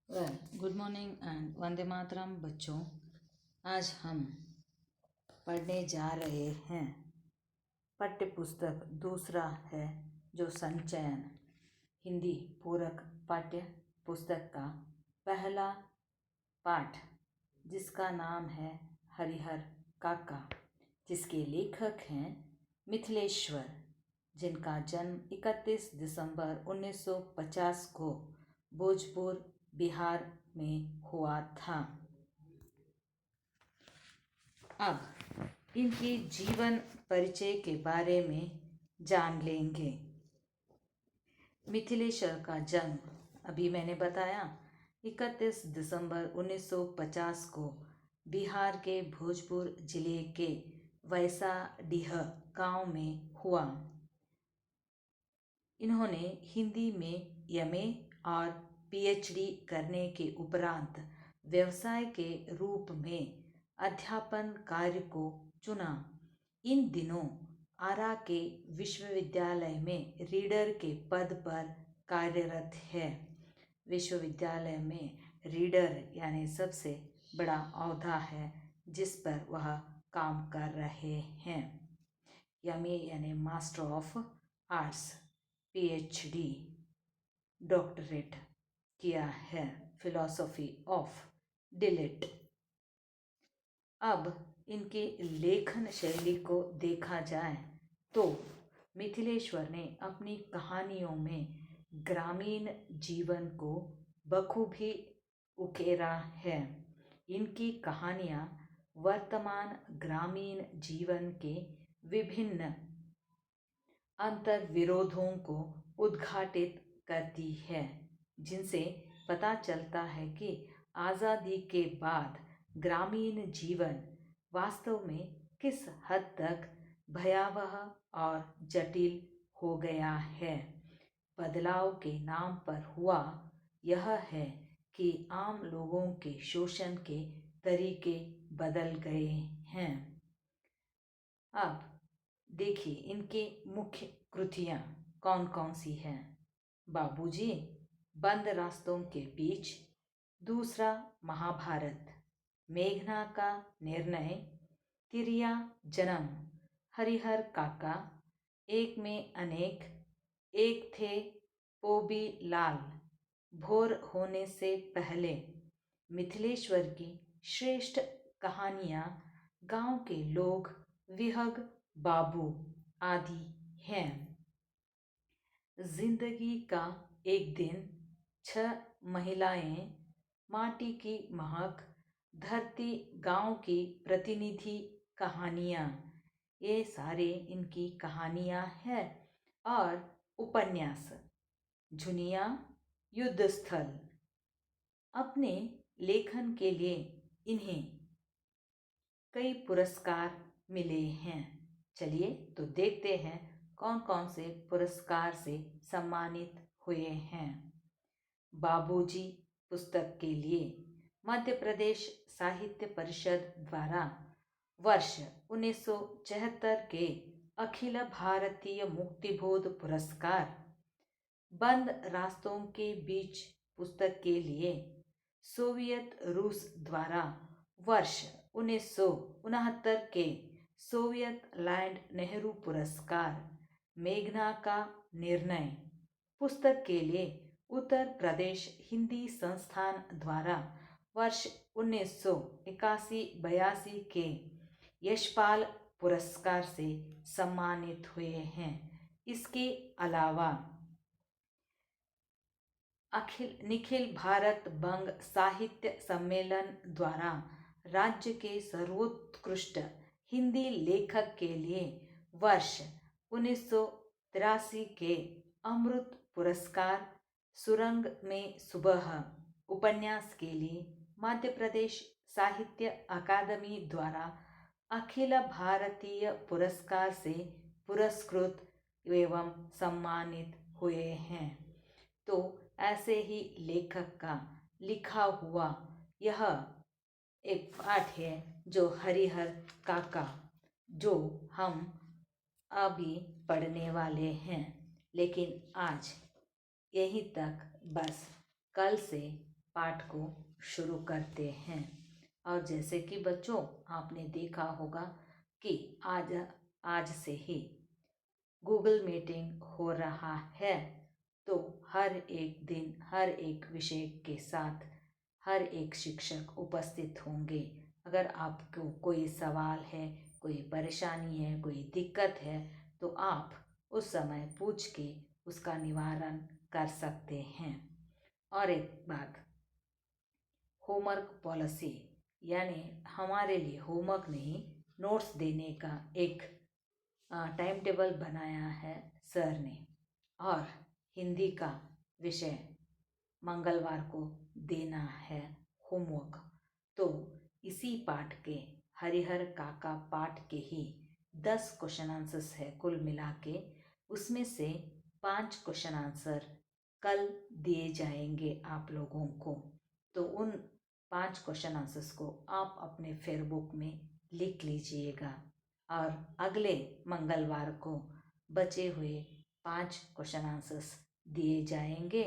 Good morning and Vande Mataram बच्चों। आज हम पढ़ने जा रहे हैं पाठ्य पुस्तक दूसरा है जो संचयन हिंदी पूरक पाठ्य पुस्तक का पहला पाठ जिसका नाम है हरिहर काका, जिसके लेखक हैं मिथिलेश्वर, जिनका जन्म 31 दिसंबर 1950 को भोजपुर बिहार में हुआ था। अब इनके जीवन परिचय के बारे में जान लेंगे। मिथिलेश्वर का जन्म अभी मैंने बताया 31 दिसंबर 1950 को बिहार के भोजपुर जिले के वैसाडीह गांव में हुआ। इन्होंने हिंदी में एमए और पीएचडी करने के उपरांत व्यवसाय के रूप में अध्यापन कार्य को चुना। इन दिनों आरा के विश्वविद्यालय में रीडर के पद पर कार्यरत है। विश्वविद्यालय में रीडर यानी सबसे बड़ा ओहदा है जिस पर वह काम कर रहे हैं। एमए यानी master of arts, PhD doctorate किया है फिलॉसफी ऑफ डिलीट। अब इनके लेखन शैली को देखा जाए तो मिथिलेश्वर ने अपनी कहानियों में ग्रामीण जीवन को बखूबी उकेरा है। इनकी कहानियाँ वर्तमान ग्रामीण जीवन के विभिन्न अंतर विरोधों को उद्घाटित करती है, जिनसे पता चलता है कि आज़ादी के बाद ग्रामीण जीवन वास्तव में किस हद तक भयावह और जटिल हो गया है। बदलाव के नाम पर हुआ यह है कि आम लोगों के शोषण के तरीके बदल गए हैं। अब देखिए इनके मुख्य कृतियाँ कौन कौन सी हैं। बाबूजी, बंद रास्तों के बीच, दूसरा महाभारत, मेघना का निर्णय, तिरिया जन्म, हरिहर काका, एक में अनेक, एक थे पोबी लाल, भोर होने से पहले। मिथिलेश्वर की श्रेष्ठ कहानियाँ गांव के लोग, विहग बाबू आदि हैं। जिंदगी का एक दिन, 6 महिलाएं, माटी की महक, धरती, गांव की प्रतिनिधि कहानियाँ, ये सारे इनकी कहानियाँ हैं। और उपन्यास, झुनिया, युद्धस्थल। अपने लेखन के लिए इन्हें कई पुरस्कार मिले हैं। चलिए तो देखते हैं कौन कौन से पुरस्कार से सम्मानित हुए हैं। बाबूजी पुस्तक के लिए मध्य प्रदेश साहित्य परिषद द्वारा वर्ष 1974 के अखिल भारतीय मुक्तिबोध पुरस्कार, बंद रास्तों के बीच पुस्तक के लिए सोवियत रूस द्वारा वर्ष 1969 के सोवियत लैंड नेहरू पुरस्कार, मेघना का निर्णय पुस्तक के लिए उत्तर प्रदेश हिंदी संस्थान द्वारा वर्ष 1981-82 के यशपाल पुरस्कार से सम्मानित हुए हैं। इसके अलावा निखिल भारत बंग साहित्य सम्मेलन द्वारा राज्य के सर्वोत्कृष्ट हिंदी लेखक के लिए वर्ष 1983 के अमृत पुरस्कार, सुरंग में सुबह उपन्यास के लिए मध्य प्रदेश साहित्य अकादमी द्वारा अखिल भारतीय पुरस्कार से पुरस्कृत एवं सम्मानित हुए हैं। तो ऐसे ही लेखक का लिखा हुआ यह एक पाठ है जो हरिहर काका, जो हम अभी पढ़ने वाले हैं। लेकिन आज यहीं तक बस, कल से पाठ को शुरू करते हैं। और जैसे कि बच्चों आपने देखा होगा कि आज आज से ही गूगल मीटिंग हो रहा है, तो हर एक दिन हर एक विषय के साथ हर एक शिक्षक उपस्थित होंगे। अगर आपको कोई सवाल है, कोई परेशानी है, कोई दिक्कत है, तो आप उस समय पूछ के उसका निवारण कर सकते हैं। और एक बात, होमवर्क पॉलिसी, यानी हमारे लिए होमवर्क नहीं, नोट्स देने का एक टाइम टेबल बनाया है सर ने। और हिंदी का विषय मंगलवार को देना है होमवर्क। तो इसी पाठ के, हरिहर काका पाठ के ही 10 क्वेश्चन आंसर्स है कुल मिला के। उसमें से 5 क्वेश्चन आंसर कल दिए जाएंगे आप लोगों को। तो उन 5 क्वेश्चन आंसर्स को आप अपने फेयरबुक में लिख लीजिएगा और अगले मंगलवार को बचे हुए 5 क्वेश्चन आंसर्स दिए जाएंगे।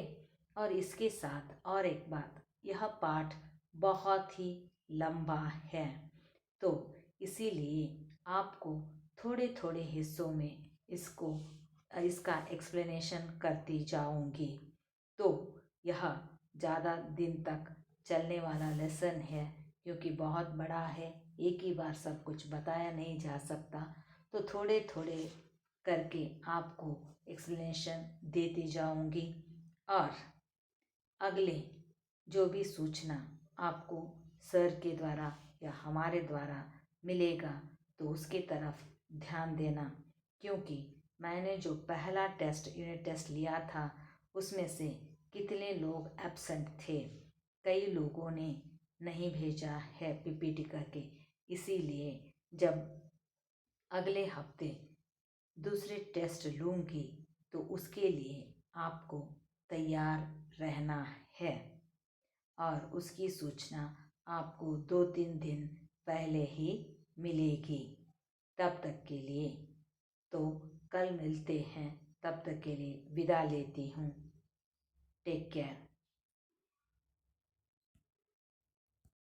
और इसके साथ और एक बात, यह पाठ बहुत ही लंबा है, तो इसीलिए आपको थोड़े थोड़े हिस्सों में इसका एक्सप्लेनेशन करती जाऊंगी। तो यह ज़्यादा दिन तक चलने वाला लेसन है, क्योंकि बहुत बड़ा है, एक ही बार सब कुछ बताया नहीं जा सकता। तो थोड़े थोड़े करके आपको एक्सप्लेनेशन देती जाऊंगी। और अगले जो भी सूचना आपको सर के द्वारा या हमारे द्वारा मिलेगा, तो उसकी तरफ ध्यान देना, क्योंकि मैंने जो पहला टेस्ट यूनिट टेस्ट लिया था उसमें से कितने लोग एब्सेंट थे, कई लोगों ने नहीं भेजा है पीपीटी करके। इसीलिए जब अगले हफ्ते दूसरे टेस्ट लूँगी, तो उसके लिए आपको तैयार रहना है। और उसकी सूचना आपको 2-3 दिन पहले ही मिलेगी। तब तक के लिए तो कल मिलते हैं, तब तक के लिए विदा लेती हूँ। Take care.